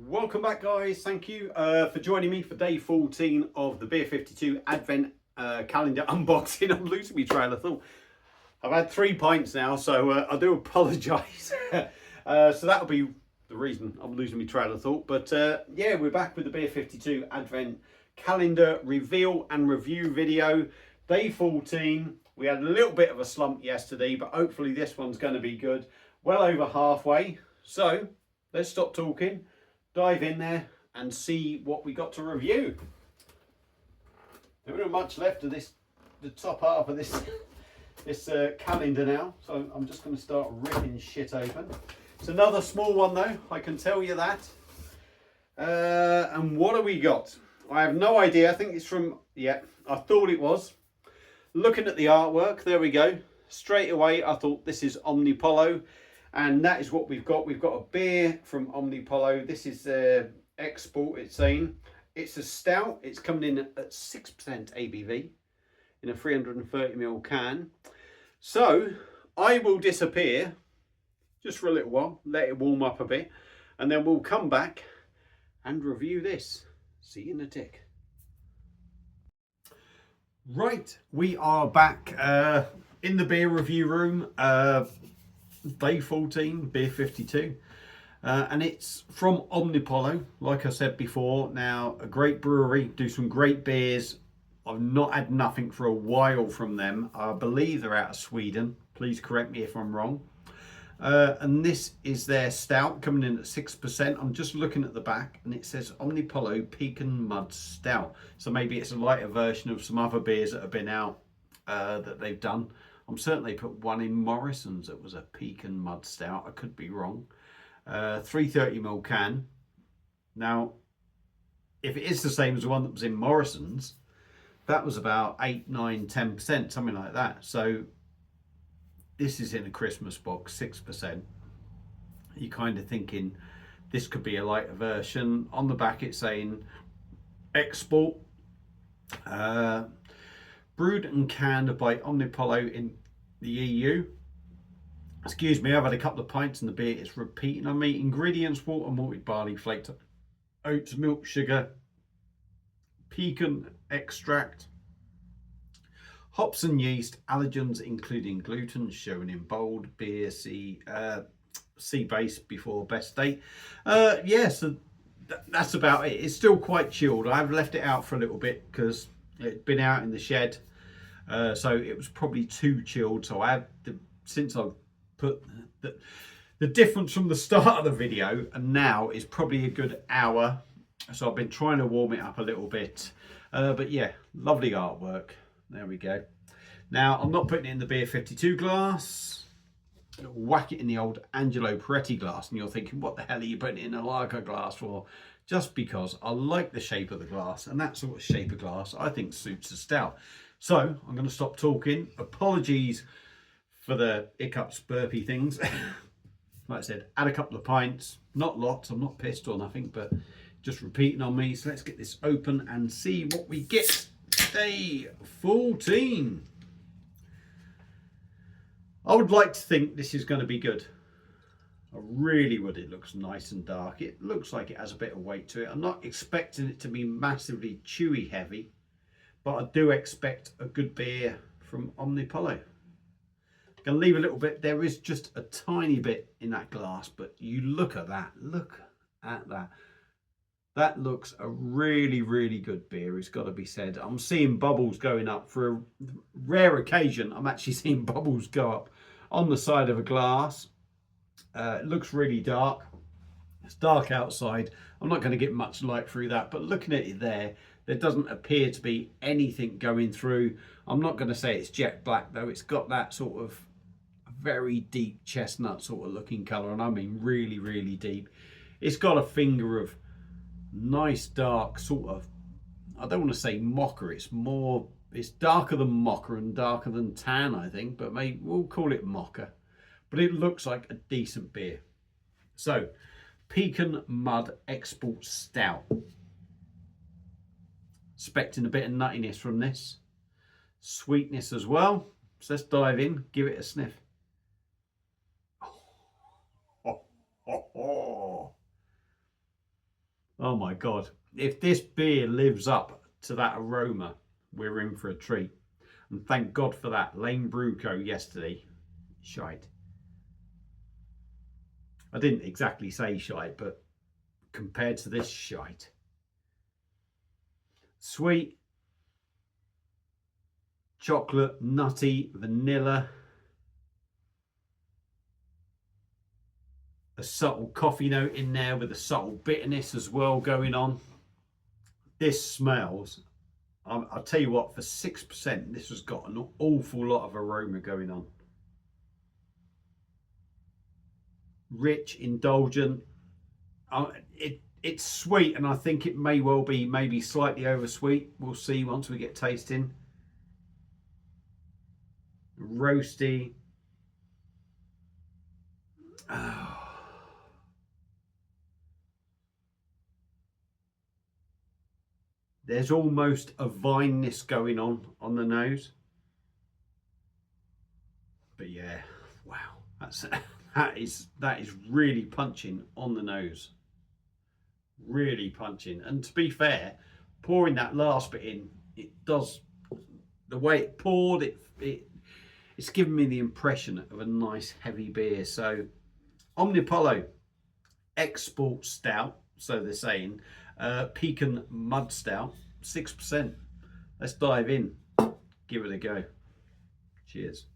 Welcome back, guys. Thank you for joining me for day 14 of the Beer 52 Advent calendar unboxing. I'm losing my trail of thought. I've had 3 pints now, so I do apologise. So that'll be the reason I'm losing my trail of thought. But yeah, we're back with the Beer 52 Advent calendar reveal and review video. Day 14. We had a little bit of a slump yesterday, but hopefully this one's going to be good. Well over halfway. So let's stop talking, dive in there and see what we got to review. There isn't much left of this, the top half of this calendar now, so I'm just going to start ripping shit open. It's another small one though, I can tell you that. And what have we got? I have no idea. I think it's from, yeah, I thought it was. Looking at the artwork, there we go. Straight away I thought this is Omnipollo. And that is what we've got. We've got a beer from Omnipollo. This is export, it's saying. It's a stout. It's coming in at 6% ABV in a 330ml can. So I will disappear just for a little while, let it warm up a bit, and then we'll come back and review this. See you in a tick. Right, we are back in the beer review room. Day 14, Beer 52, and it's from Omnipollo, like I said before. Now, a great brewery, do some great beers. I've not had nothing for a while from them. I believe they're out of Sweden. Please correct me if I'm wrong. And this is their stout, coming in at 6%. I'm just looking at the back, and it says Omnipollo Pecan Mud Stout. So maybe it's a lighter version of some other beers that have been out that they've done. I'm certain they put one in Morrison's that was a pecan mud stout. I could be wrong. 330ml can. Now, if it is the same as the one that was in Morrison's, that was about 8, 9, 10%, something like that. So this is in a Christmas box, 6%. You're kind of thinking this could be a lighter version. On the back it's saying export. Brewed and canned by Omnipollo in the EU. Excuse me, I've had a couple of pints and the beer is repeating on me. Ingredients: water, malted barley, flaked oats, milk, sugar, pecan extract, hops and yeast, allergens including gluten, shown in bold, beer C base before best date. Yeah, so that's about it. It's still quite chilled. I've left it out for a little bit because it'd been out in the shed. So it was probably too chilled. So I have, since I've put the difference from the start of the video and now is probably a good hour. So I've been trying to warm it up a little bit. But yeah, lovely artwork. There we go. Now I'm not putting it in the Beer 52 glass. Whack it in the old Angelo Peretti glass. And you're thinking, what the hell are you putting it in a lager glass for? Just because I like the shape of the glass, and that sort of shape of glass I think suits a stout. So I'm going to stop talking. Apologies for the hiccups, burpy things. Like I said, add a couple of pints, not lots. I'm not pissed or nothing, but just repeating on me. So let's get this open and see what we get. Day 14. I would like to think this is going to be good. I really would. It looks nice and dark. It looks like it has a bit of weight to it. I'm not expecting it to be massively chewy heavy, but I do expect a good beer from Omnipollo. Gonna leave a little bit. There is just a tiny bit in that glass, but you look at that. Look at that. That looks a really, really good beer, it's got to be said. I'm seeing bubbles going up. For a rare occasion, I'm actually seeing bubbles go up on the side of a glass. It looks really dark. It's dark outside. I'm not going to get much light through that, but looking at it there doesn't appear to be anything going through. I'm not going to say it's jet black though. It's got that sort of very deep chestnut sort of looking colour, and I mean really, really deep. It's got a finger of nice dark sort of, I don't want to say mocha, it's darker than mocha and darker than tan, I think, but maybe we'll call it mocha. But it looks like a decent beer. So, Pecan Mud Export Stout. Expecting a bit of nuttiness from this. Sweetness as well. So let's dive in, give it a sniff. Oh, oh, oh. Oh my God. If this beer lives up to that aroma, we're in for a treat. And thank God for that. Lane Brew Co. yesterday. Shite. I didn't exactly say shite, but compared to this shite. Sweet, chocolate, nutty, vanilla. A subtle coffee note in there with a subtle bitterness as well going on. This smells, I'll tell you what, for 6%, this has got an awful lot of aroma going on. Rich, indulgent. It's sweet, and I think it may well be maybe slightly over sweet. We'll see once we get tasting. Roasty. Oh. There's almost a vineness going on the nose. But yeah, wow, that is really punching on the nose. Really punching. And to be fair, pouring that last bit in, it does, the way it poured, it's given me the impression of a nice heavy beer. So Omnipollo Export Stout, so they're saying, Pecan Mud Stout, 6%. Let's dive in, give it a go. Cheers.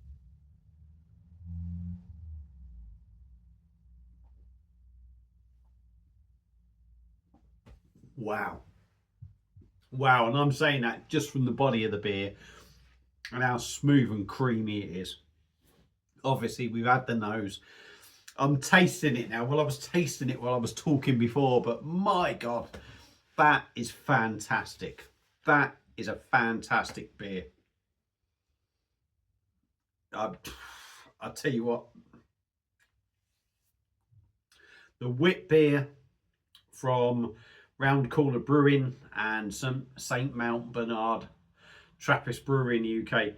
Wow. Wow, and I'm saying that just from the body of the beer and how smooth and creamy it is. Obviously, we've had the nose. I'm tasting it now. Well, I was tasting it while I was talking before, but my God, that is fantastic. That is a fantastic beer. I'll tell you what, the wit beer from Round Corner Brewing and some St Mount Bernard Trappist Brewery in the UK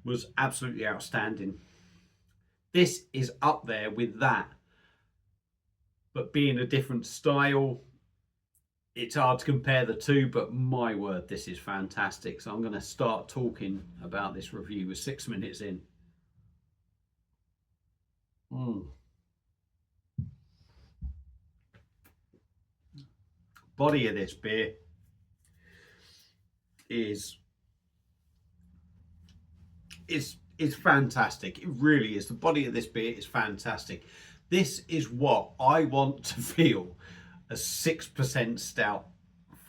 was absolutely outstanding. This is up there with that, but being a different style, it's hard to compare the two, but my word, this is fantastic. So I'm going to start talking about this review with 6 minutes in. Body of this beer is fantastic. It really is. The body of this beer is fantastic. This is what I want to feel a 6% stout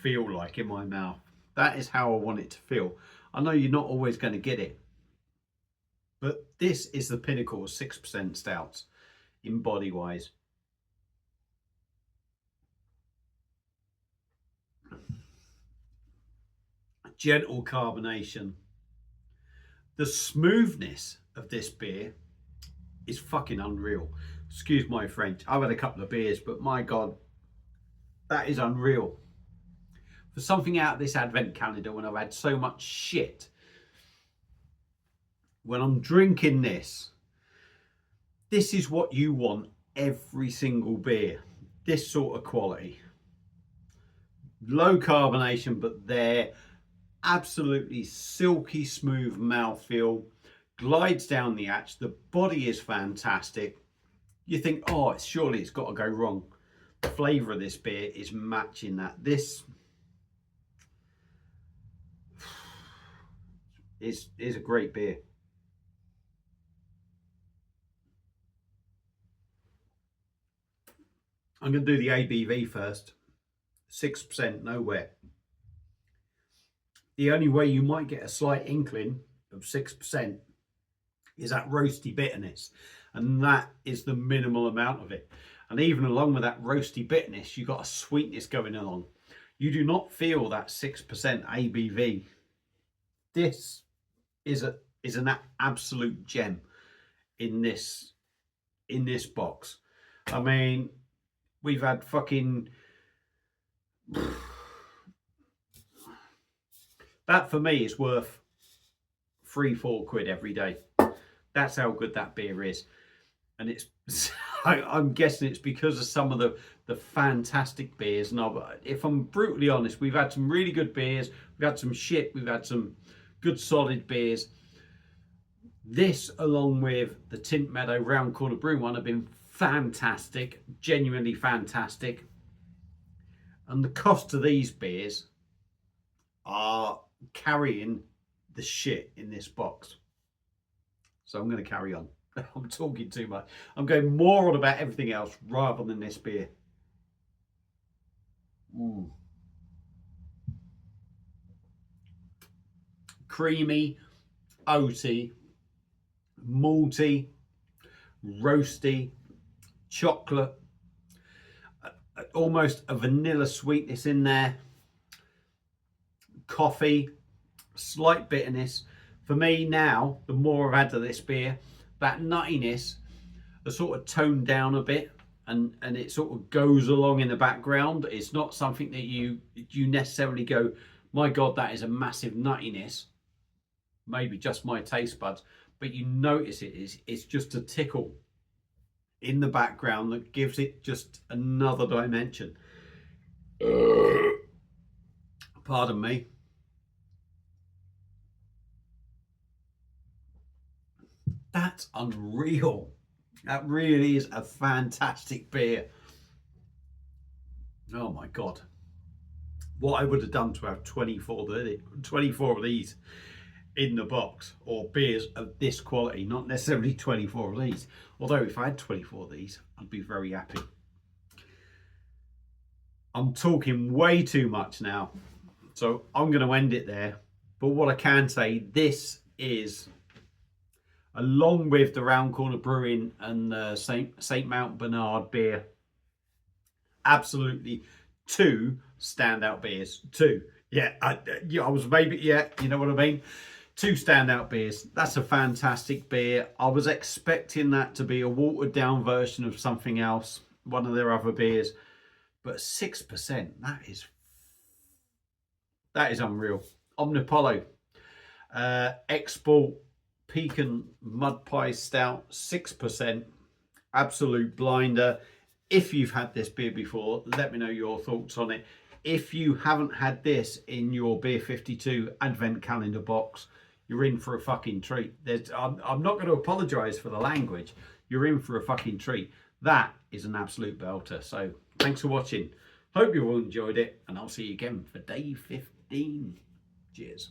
feel like in my mouth. That is how I want it to feel. I know you're not always going to get it, but this is the pinnacle of 6% stouts in body wise. Gentle carbonation. The smoothness of this beer is fucking unreal. Excuse my French. I've had a couple of beers, but my God, that is unreal. For something out of this advent calendar when I've had so much shit, when I'm drinking this is what you want every single beer. This sort of quality. Low carbonation, but they're absolutely silky smooth mouthfeel, glides down the hatch. The body is fantastic. You think, oh, surely it's got to go wrong. The flavour of this beer is matching that. This is a great beer. I'm going to do the ABV first. 6%, nowhere. The only way you might get a slight inkling of 6% is that roasty bitterness, and that is the minimal amount of it. And even along with that roasty bitterness, you've got a sweetness going on. You do not feel that 6% ABV. This is an absolute gem in this box. I mean, we've had fucking that for me is worth 3-4 quid every day. That's how good that beer is. And it's I'm guessing it's because of some of the the fantastic beers. And if I'm brutally honest, we've had some really good beers, we've had some shit, we've had some good solid beers. This, along with the Tint Meadow Round Corner Brewing one, have been fantastic, genuinely fantastic. And the cost of these beers are carrying the shit in this box. So I'm going to carry on. I'm talking too much. I'm going more on about everything else rather than this beer. Creamy, oaty, malty, roasty, chocolate, almost a vanilla sweetness in there, coffee, slight bitterness. For me now, the more I've had of this beer, that nuttiness has sort of toned down a bit, and it sort of goes along in the background. It's not something that you necessarily go, my God, that is a massive nuttiness. Maybe just my taste buds, but you notice it's just a tickle in the background that gives it just another dimension. Pardon me. That's unreal. That really is a fantastic beer. Oh my God. What I would have done to have 24 of these in the box, or beers of this quality, not necessarily 24 of these. Although if I had 24 of these, I'd be very happy. I'm talking way too much now, so I'm going to end it there. But what I can say, this is, along with the Round Corner Brewing and the St. Mount Bernard beer, absolutely two standout beers. Two. Yeah, I was maybe, yeah, you know what I mean? Two standout beers. That's a fantastic beer. I was expecting that to be a watered down version of something else, one of their other beers, but 6%, that is unreal. Omnipollo, Export Pecan Mud Pie Stout, 6%, absolute blinder. If you've had this beer before, let me know your thoughts on it. If you haven't had this in your Beer 52 Advent Calendar box, you're in for a fucking treat. I'm not going to apologise for the language. You're in for a fucking treat. That is an absolute belter. So thanks for watching. Hope you all enjoyed it, and I'll see you again for day 15. Cheers.